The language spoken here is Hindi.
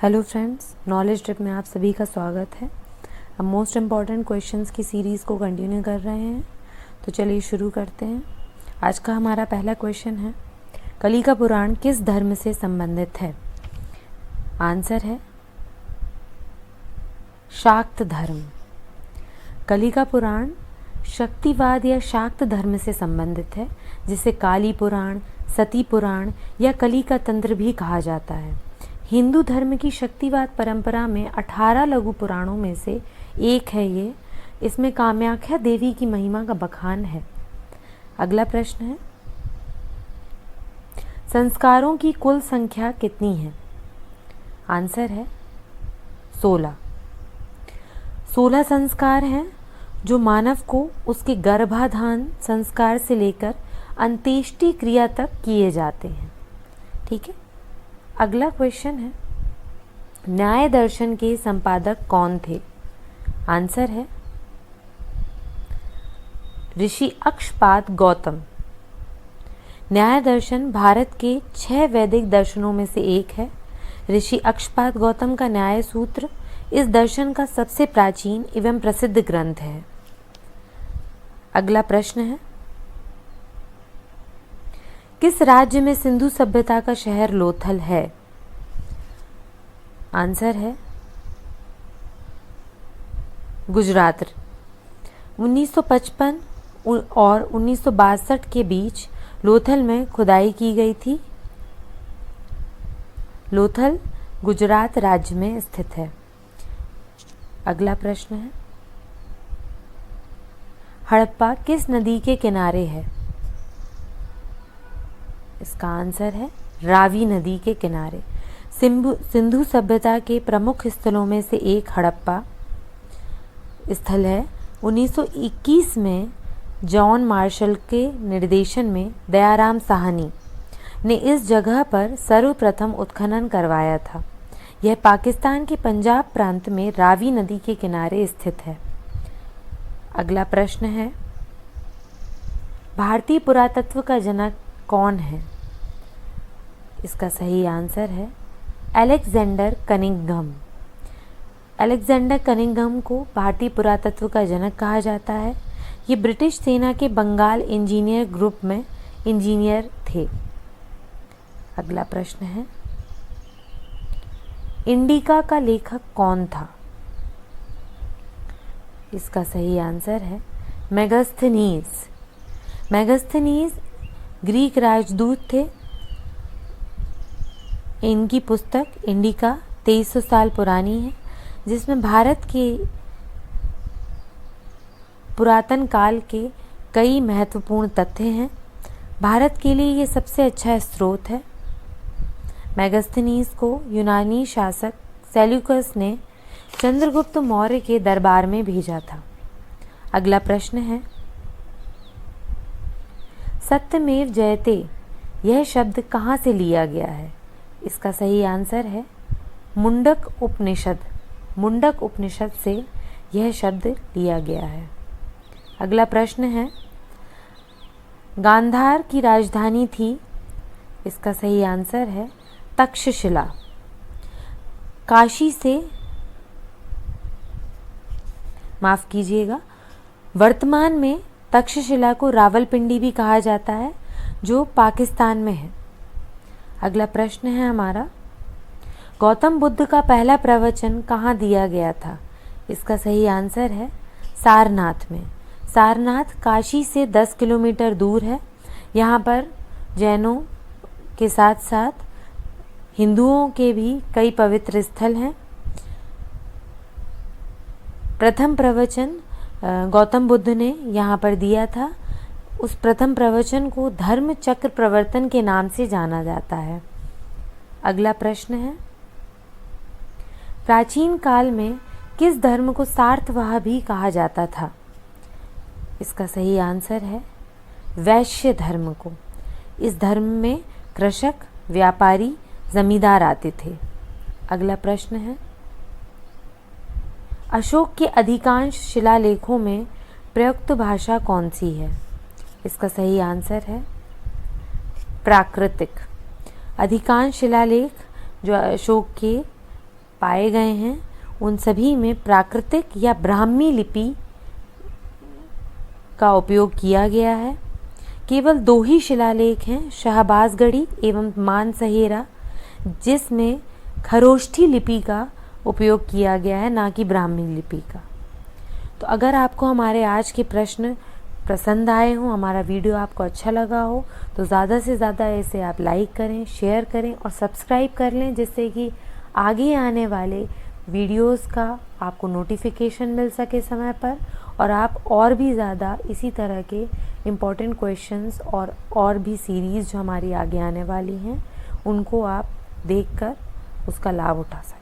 हेलो फ्रेंड्स, नॉलेज ट्रिप में आप सभी का स्वागत है। हम मोस्ट इम्पॉर्टेंट क्वेश्चंस की सीरीज़ को कंटिन्यू कर रहे हैं, तो चलिए शुरू करते हैं। आज का हमारा पहला क्वेश्चन है, कली का पुराण किस धर्म से संबंधित है? आंसर है शाक्त धर्म। कली का पुराण शक्तिवाद या शाक्त धर्म से संबंधित है, जिसे काली पुराण, सती पुराण या कली का तंत्र भी कहा जाता है। हिंदू धर्म की शक्तिवाद परंपरा में 18 लघु पुराणों में से एक है ये। इसमें कामाख्या देवी की महिमा का बखान है। अगला प्रश्न है, संस्कारों की कुल संख्या कितनी है? आंसर है 16। 16 संस्कार हैं जो मानव को उसके गर्भाधान संस्कार से लेकर अंत्येष्टि क्रिया तक किए जाते हैं। ठीक है। अगला क्वेश्चन है, न्याय दर्शन के संपादक कौन थे? आंसर है ऋषि अक्षपाद गौतम। न्याय दर्शन भारत के 6 वैदिक दर्शनों में से एक है। ऋषि अक्षपाद गौतम का न्याय सूत्र इस दर्शन का सबसे प्राचीन एवं प्रसिद्ध ग्रंथ है। अगला प्रश्न है, किस राज्य में सिंधु सभ्यता का शहर लोथल है? आंसर है गुजरात। 1955 और 1962 के बीच लोथल में खुदाई की गई थी। लोथल गुजरात राज्य में स्थित है। अगला प्रश्न है, हड़प्पा किस नदी के किनारे है? इसका आंसर है रावी नदी के किनारे। सिंधु सभ्यता के प्रमुख स्थलों में से एक हड़प्पा स्थल है। 1921 में जॉन मार्शल के निर्देशन में दयाराम साहनी ने इस जगह पर सर्वप्रथम उत्खनन करवाया था। यह पाकिस्तान के पंजाब प्रांत में रावी नदी के किनारे स्थित है। अगला प्रश्न है, भारतीय पुरातत्व का जनक कौन है? इसका सही आंसर है अलेक्जेंडर कनिंघम। अलेक्जेंडर कनिंघम को भारतीय पुरातत्व का जनक कहा जाता है। ये ब्रिटिश सेना के बंगाल इंजीनियर ग्रुप में इंजीनियर थे। अगला प्रश्न है, इंडिका का लेखक कौन था? इसका सही आंसर है मेगास्थनीज। मेगास्थनीज ग्रीक राजदूत थे। इनकी पुस्तक इंडिका 2300 साल पुरानी है, जिसमें भारत के पुरातन काल के कई महत्वपूर्ण तथ्य हैं। भारत के लिए ये सबसे अच्छा स्रोत है। मेगास्थनीज को यूनानी शासक सेल्यूकस ने चंद्रगुप्त मौर्य के दरबार में भेजा था। अगला प्रश्न है, सत्यमेव जयते यह शब्द कहाँ से लिया गया है? इसका सही आंसर है मुंडक उपनिषद। मुंडक उपनिषद से यह शब्द लिया गया है। अगला प्रश्न है, गांधार की राजधानी थी? इसका सही आंसर है तक्षशिला। काशी से माफ कीजिएगा, वर्तमान में तक्षशिला को रावलपिंडी भी कहा जाता है, जो पाकिस्तान में है। अगला प्रश्न है हमारा, गौतम बुद्ध का पहला प्रवचन कहाँ दिया गया था? इसका सही आंसर है सारनाथ में। सारनाथ काशी से 10 किलोमीटर दूर है। यहाँ पर जैनों के साथ साथ हिंदुओं के भी कई पवित्र स्थल हैं। प्रथम प्रवचन गौतम बुद्ध ने यहाँ पर दिया था। उस प्रथम प्रवचन को धर्म चक्र प्रवर्तन के नाम से जाना जाता है। अगला प्रश्न है, प्राचीन काल में किस धर्म को सार्थवाह भी कहा जाता था? इसका सही आंसर है वैश्य धर्म को। इस धर्म में कृषक, व्यापारी, जमींदार आते थे। अगला प्रश्न है, अशोक के अधिकांश शिलालेखों में प्रयुक्त भाषा कौन सी है? इसका सही आंसर है प्राकृतिक। अधिकांश शिलालेख जो अशोक के पाए गए हैं उन सभी में प्राकृतिक या ब्राह्मी लिपि का उपयोग किया गया है। केवल 2 ही शिलालेख हैं, शाहबाजगढ़ी एवं मानसहेरा, जिसमें खरोष्ठी लिपि का उपयोग किया गया है, ना कि ब्राह्मी लिपि का। तो अगर आपको हमारे आज के प्रश्न पसंद आए हों, हमारा वीडियो आपको अच्छा लगा हो, तो ज़्यादा से ज़्यादा इसे आप लाइक करें, शेयर करें और सब्सक्राइब कर लें, जिससे कि आगे आने वाले वीडियोस का आपको नोटिफिकेशन मिल सके समय पर, और आप और भी ज़्यादा इसी तरह के इम्पोर्टेंट क्वेश्चंस और भी सीरीज़ जो हमारी आगे आने वाली हैं, उनको आप देखकर उसका लाभ उठा सकें।